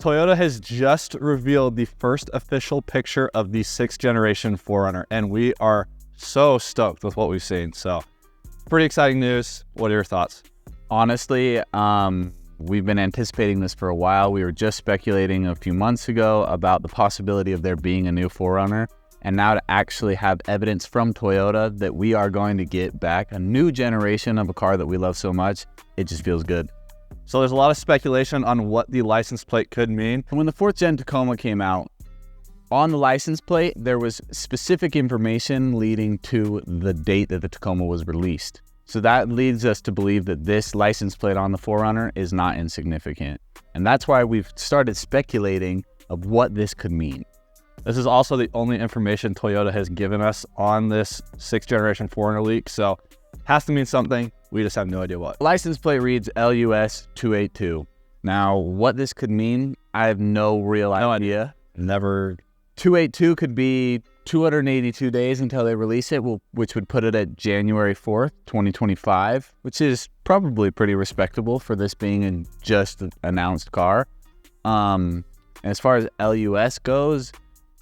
Toyota has just revealed the first official picture of the 6th generation 4Runner, and we are so stoked with what we've seen. So pretty exciting news. What are your thoughts? Honestly, we've been anticipating this for a while. We were just speculating a few months ago about the possibility of there being a new 4Runner, and now to actually have evidence from Toyota that we are going to get back a new generation of a car that we love so much, it just feels good. So there's a lot of speculation on what the license plate could mean. When the 4th gen Tacoma came out, on the license plate, there was specific information leading to the date that the Tacoma was released. So that leads us to believe that this license plate on the 4Runner is not insignificant. And that's why we've started speculating of what this could mean. This is also the only information Toyota has given us on this 6th generation 4Runner leak. So has to mean something. We just have no idea what. License plate reads LUS 282. Now, what this could mean, I have no real idea. Never. 282 could be 282 days until they release it, which would put it at January 4th, 2025, which is probably pretty respectable for this being a just announced car. As far as LUS goes,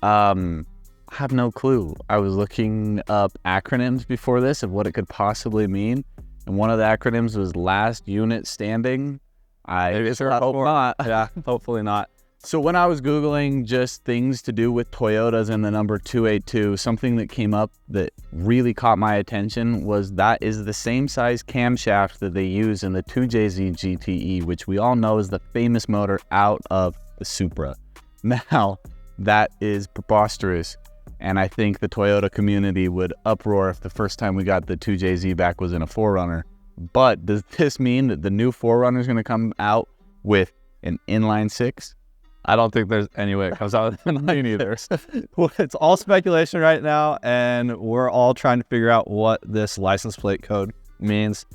I have no clue. I was looking up acronyms before this of what it could possibly mean. And one of the acronyms was last unit standing. Maybe it's hope not. Yeah, hopefully not. So when I was Googling just things to do with Toyotas and the number 282, something that came up that really caught my attention was that is the same size camshaft that they use in the 2JZ GTE, which we all know is the famous motor out of the Supra. Now, that is preposterous. And I think the Toyota community would uproar if the first time we got the 2JZ back was in a 4Runner. But does this mean that the new 4Runner is going to come out with an inline 6? I don't think there's any way it comes out with an inline either. It's all speculation right now, and we're all trying to figure out what this license plate code means.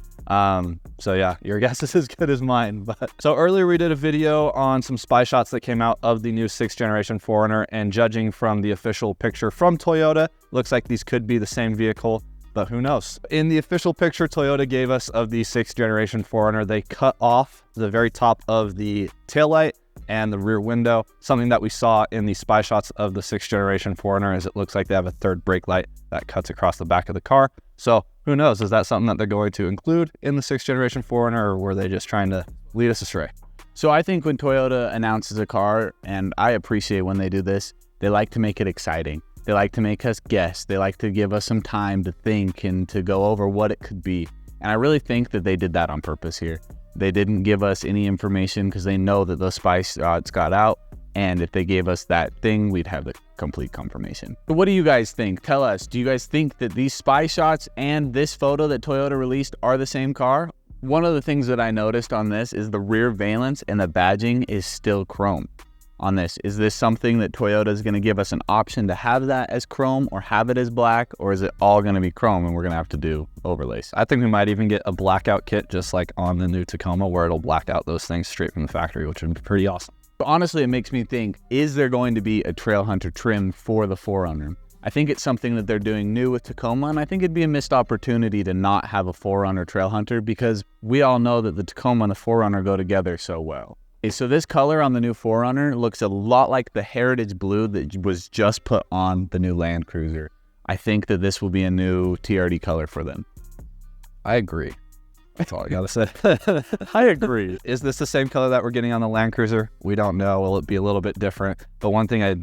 So yeah, your guess is as good as mine. But so earlier we did a video on some spy shots that came out of the new 6th generation 4Runner, and judging from the official picture from Toyota, looks like these could be the same vehicle, but who knows? In the official picture Toyota gave us of the 6th generation 4Runner, they cut off the very top of the taillight and the rear window. Something that we saw in the spy shots of the 6th generation 4Runner is it looks like they have a third brake light that cuts across the back of the car. So who knows? Is that something that they're going to include in the 6th generation 4Runner, or were they just trying to lead us astray? So I think when Toyota announces a car, and I appreciate when they do this, they like to make it exciting. They like to make us guess. They like to give us some time to think and to go over what it could be. And I really think that they did that on purpose here. They didn't give us any information because they know that those spy shots got out. And if they gave us that thing, we'd have the complete confirmation. But what do you guys think? Tell us, do you guys think that these spy shots and this photo that Toyota released are the same car? One of the things that I noticed on this is the rear valence and the badging is still chrome on this. Is this something that Toyota is going to give us an option to have that as chrome or have it as black, or is it all going to be chrome and we're going to have to do overlays? I think we might even get a blackout kit just like on the new Tacoma, where it'll black out those things straight from the factory, which would be pretty awesome. But honestly, it makes me think, is there going to be a Trail Hunter trim for the 4Runner? I think it's something that they're doing new with Tacoma, and I think it'd be a missed opportunity to not have a 4Runner Trail Hunter because we all know that the Tacoma and the 4Runner go together so well. Okay, so this color on the new 4Runner looks a lot like the Heritage Blue that was just put on the new Land Cruiser. I think that this will be a new TRD color for them. I agree. That's all I gotta say. I agree. Is this the same color that we're getting on the Land Cruiser? We don't know. Will it be a little bit different? But one thing I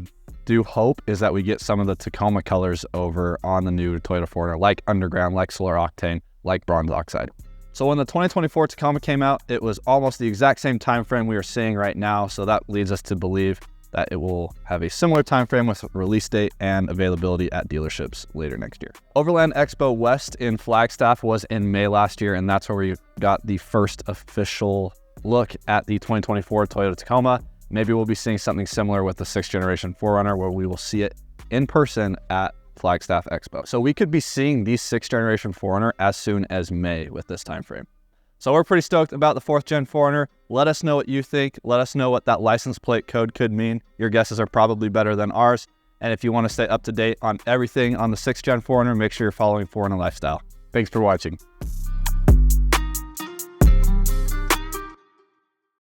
do hope is that we get some of the Tacoma colors over on the new Toyota 4Runner, like Underground, like Solar Octane, like Bronze Oxide. So when the 2024 Tacoma came out, it was almost the exact same time frame we are seeing right now. So that leads us to believe that it will have a similar time frame with release date and availability at dealerships later next year. Overland Expo West in Flagstaff was in May last year, and that's where we got the first official look at the 2024 Toyota Tacoma. Maybe we'll be seeing something similar with the 6th generation 4Runner, where we will see it in person at Flagstaff Expo. So we could be seeing the 6th generation 4Runner as soon as May with this time frame. So we're pretty stoked about the 4th gen 4Runner. Let us know what you think. Let us know what that license plate code could mean. Your guesses are probably better than ours. And if you want to stay up to date on everything on the 6th gen 4Runner, make sure you're following 4Runner Lifestyle. Thanks for watching.